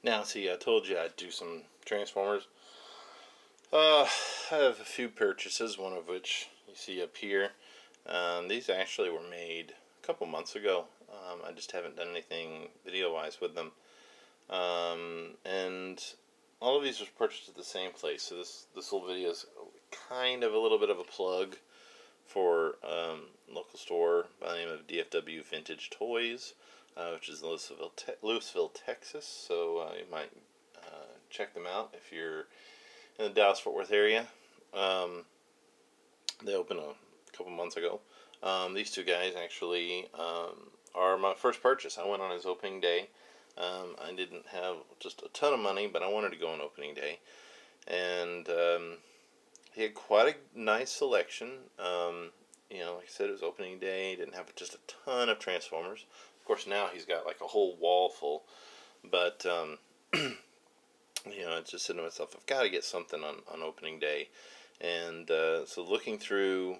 Now, see, I told you I'd do some Transformers. I have a few purchases, one of which you see up here. These actually were made a couple months ago. I just haven't done anything video-wise with them. And all of these were purchased at the same place. So this little video is kind of a little bit of a plug for local store by the name of DFW Vintage Toys, which is in Lewisville, Texas. So you might check them out if you're in the Dallas-Fort Worth area. They opened a couple months ago. These two guys actually are my first purchase. I went on his opening day. I didn't have just a ton of money, but I wanted to go on opening day. And he had quite a nice selection. Like I said, it was opening day. He didn't have just a ton of Transformers. Of course, now he's got like a whole wall full. But, I just said to myself, I've got to get something on opening day. And so looking through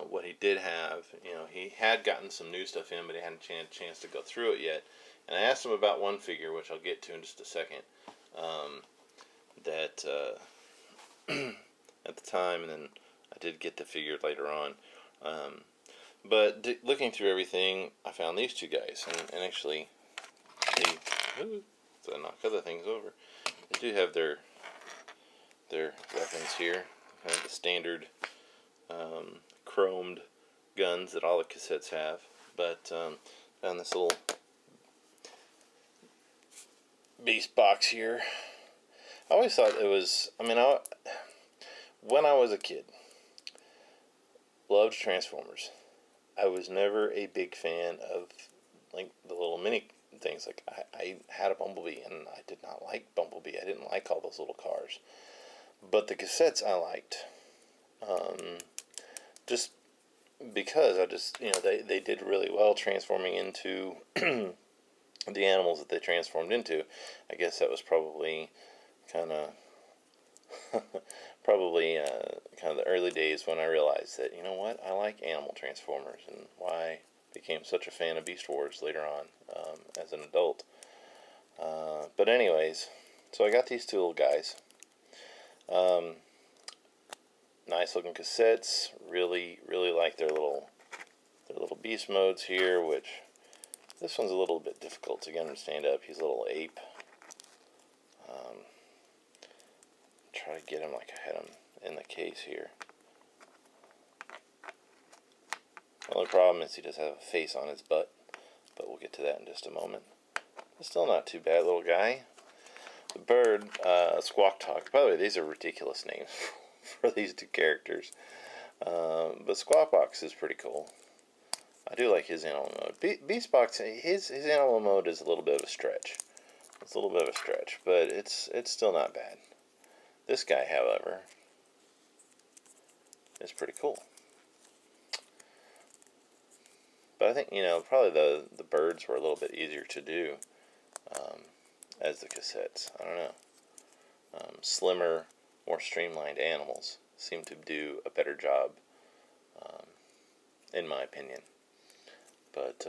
what he did have, he had gotten some new stuff in, but he hadn't had a chance to go through it yet. And I asked him about one figure, which I'll get to in just a second, that at the time, and then I did get the figure later on. But looking through everything, I found these two guys, and actually, so I knock other things over. They do have their weapons here, kind of the standard chromed guns that all the cassettes have. But found this little beast box here. I always thought it was, when I was a kid, loved Transformers. I was never a big fan of like the little mini things. Like I had a Bumblebee and I did not like Bumblebee. I didn't like all those little cars. But the cassettes I liked. Just because they did really well transforming into the animals that they transformed into. I guess that was probably kind of kind of the early days when I realized that, I like animal Transformers, and why I became such a fan of Beast Wars later on as an adult. But anyways, so I got these two little guys. Nice looking cassettes. Really like their little beast modes here, which this one's a little bit difficult to get him to stand up. He's a little ape. Try to get him like I had him in the case here. The only problem is he does have a face on his butt, but we'll get to that in just a moment. But still not too bad, little guy. The bird, Squawk Talk. By the way, these are ridiculous names for these two characters. But Squawk Box is pretty cool. I do like his animal mode. Beast Box, his animal mode is a little bit of a stretch. It's a little bit of a stretch, but it's still not bad. This guy, however, is pretty cool. But I think, probably the birds were a little bit easier to do as the cassettes. I don't know. Slimmer, more streamlined animals seem to do a better job, in my opinion. But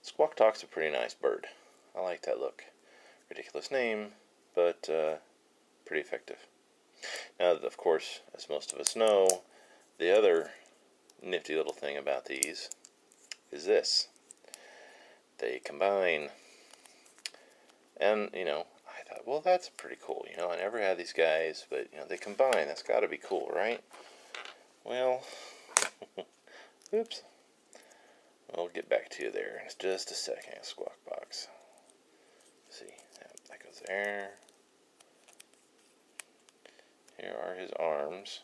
Squawk Talk's a pretty nice bird. I like that look. Ridiculous name, but pretty effective. Now, of course, as most of us know, the other nifty little thing about these is this. They combine. And, I thought, well, that's pretty cool. I never had these guys, but, they combine. That's got to be cool, right? Well, oops. I'll get back to you there in just a second, Squawk Box. Let's see, that goes there. Here are his arms.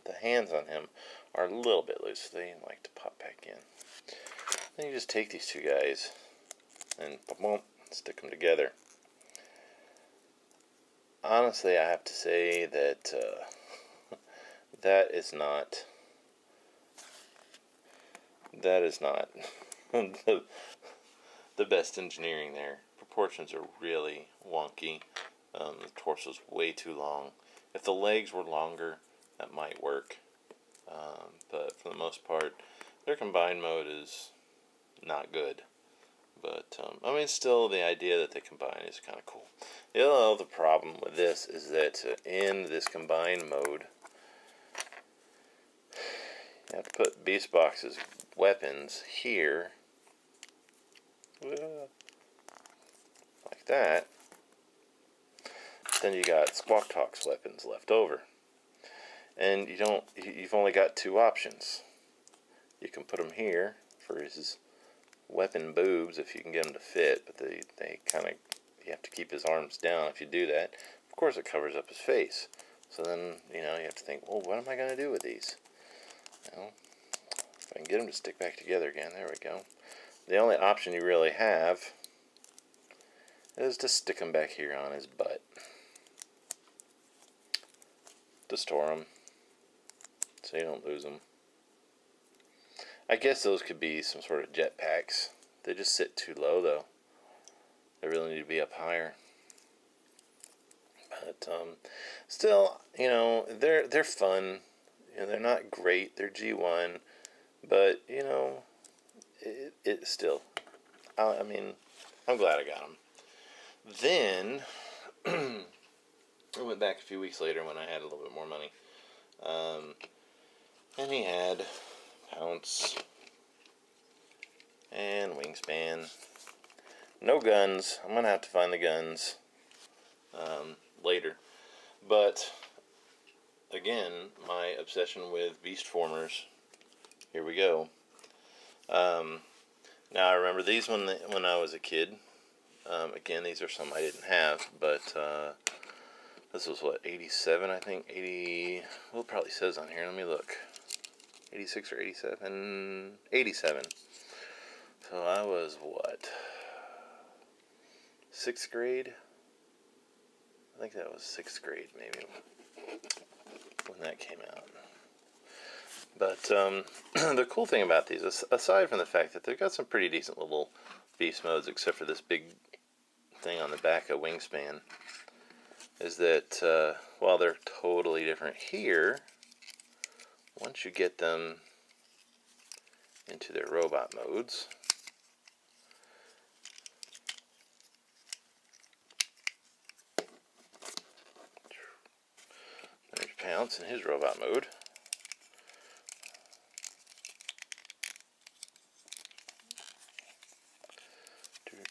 The hands on him are a little bit loose. They like to pop back in. Then you just take these two guys and boom, stick them together. Honestly, I have to say that that is not the best engineering there. Proportions are really wonky. The torso's way too long. If the legs were longer, that might work. But for the most part, their combined mode is not good. But, I mean, still, the idea that they combine is kind of cool. The other problem with this is that in this combined mode, you have to put Beast Box's weapons here, like that. Then you got Squawk Talk's weapons left over. And you've only got two options. You can put them here for his weapon boobs if you can get them to fit, but they kind of, you have to keep his arms down if you do that. Of course it covers up his face. So then, you have to think, well, what am I going to do with these? Well, if I can get them to stick back together again, there we go. The only option you really have is to stick them back here on his butt. To store them, so you don't lose them. I guess those could be some sort of jetpacks. They just sit too low, though. They really need to be up higher. But still, they're fun. They're not great. They're G1, but it still. I mean, I'm glad I got them. Then I went back a few weeks later when I had a little bit more money, and he had Pounce and Wingspan. No guns. I'm gonna have to find the guns later. But again, my obsession with Beast Formers. Here we go. Now I remember these when I was a kid. Again, these are some I didn't have, but this was what, 87, I think. 80. Well, it probably says on here. Let me look. 86 or 87? 87. So I was what? 6th grade? I think that was 6th grade, maybe, when that came out. But the cool thing about these, aside from the fact that they've got some pretty decent little beast modes, except for this big thing on the back of Wingspan, is that while they're totally different here, once you get them into their robot modes, there's Pounce in his robot mode.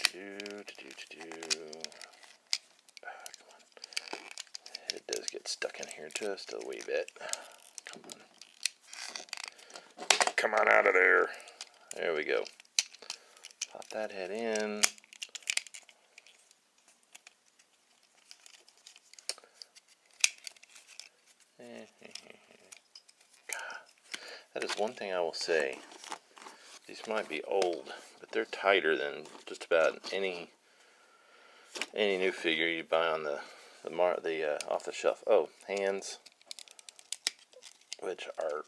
Come on. It does get stuck in here just a wee bit. Come on. Come on out of there. There we go. Pop that head in. That is one thing I will say. These might be old, but they're tighter than just about any new figure you buy on the off the shelf. Oh, hands, which are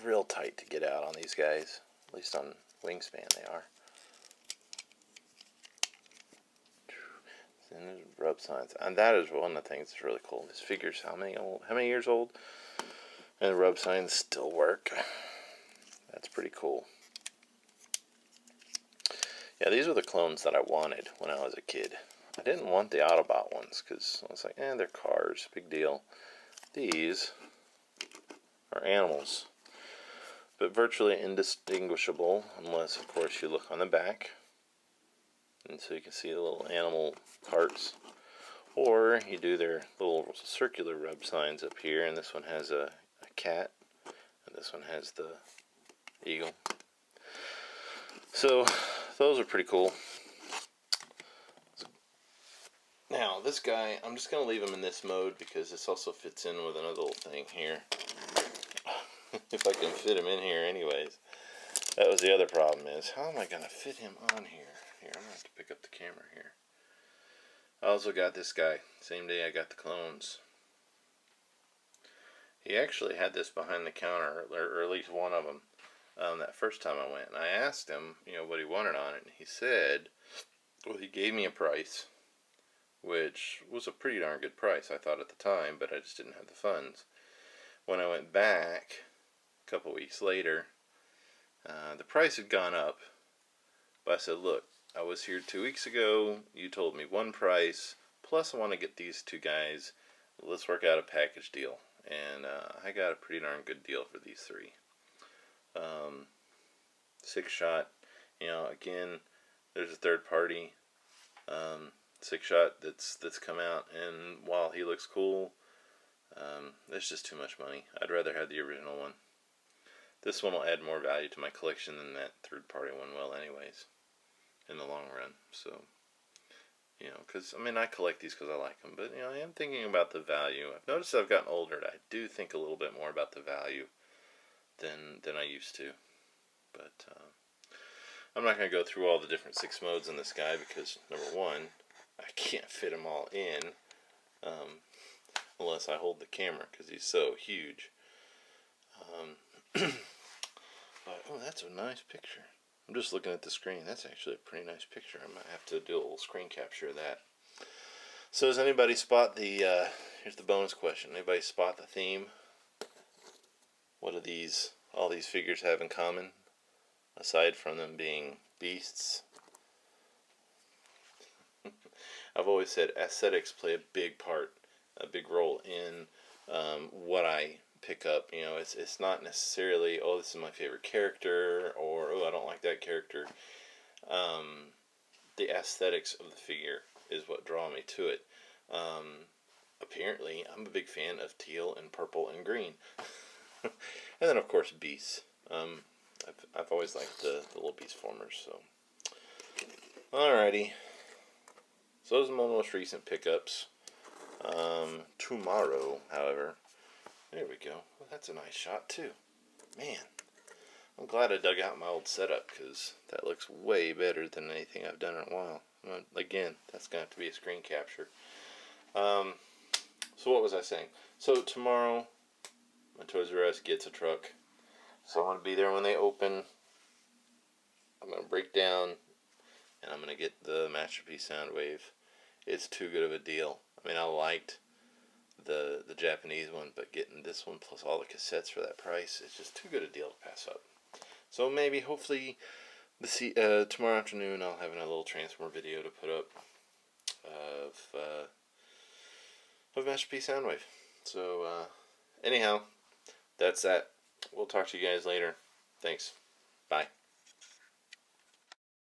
real tight to get out on these guys. At least on Wingspan they are. And there's rub signs, and that is one of the things that's really cool. This figure's how many years old, and the rub signs still work. That's pretty cool. Yeah, these were the clones that I wanted when I was a kid. I didn't want the Autobot ones because I was like, they're cars, big deal. These are animals, but virtually indistinguishable unless, of course, you look on the back. And so you can see the little animal parts. Or you do their little circular rub signs up here, and this one has a cat, and this one has the eagle. So those are pretty cool. Now this guy, I'm just going to leave him in this mode because this also fits in with another little thing here. If I can fit him in here anyways. That was the other problem, is how am I going to fit him on here? Here, I'm going to have to pick up the camera here. I also got this guy, same day I got the clones. He actually had this behind the counter, or at least one of them, that first time I went. And I asked him, what he wanted on it. And he said, well, he gave me a price, which was a pretty darn good price, I thought at the time, but I just didn't have the funds. When I went back a couple weeks later, The price had gone up, but I said, look, I was here 2 weeks ago. You told me one price. Plus, I want to get these two guys. Let's work out a package deal. And I got a pretty darn good deal for these three. 6-shot. Again, there's a third party 6-shot that's come out, and while he looks cool, there's just too much money. I'd rather have the original one. This one will add more value to my collection than that third party one will anyways, in the long run. So, because, I collect these because I like them, but, I am thinking about the value. I've noticed I've gotten older, and I do think a little bit more about the value than I used to. But, I'm not going to go through all the different 6 modes in this guy because, number one, I can't fit them all in unless I hold the camera because he's so huge. But, oh, that's a nice picture. I'm just looking at the screen. That's actually a pretty nice picture. I might have to do a little screen capture of that. So does anybody spot the, here's the bonus question. Anybody spot the theme? What do all these figures have in common? Aside from them being beasts. I've always said aesthetics play a big part, a big role in what I pick up. It's not necessarily, oh, this is my favorite character, or, oh, I don't like that character. The aesthetics of the figure is what draw me to it. Apparently, I'm a big fan of teal and purple and green. And then, of course, beasts. I've always liked the little beast formers. So, alrighty. So those are my most recent pickups. Tomorrow, however, there we go. Well, that's a nice shot too. Man, I'm glad I dug out my old setup because that looks way better than anything I've done in a while. Again, that's going to have to be a screen capture. So what was I saying? So tomorrow, my Toys R Us gets a truck. So I'm going to be there when they open. I'm going to break down, and I'm going to get the Masterpiece Soundwave. It's too good of a deal. I liked the Japanese one, but getting this one plus all the cassettes for that price, it's just too good a deal to pass up. So maybe, hopefully, tomorrow afternoon I'll have another little Transformer video to put up of Masterpiece Soundwave. So, anyhow, that's that. We'll talk to you guys later. Thanks. Bye.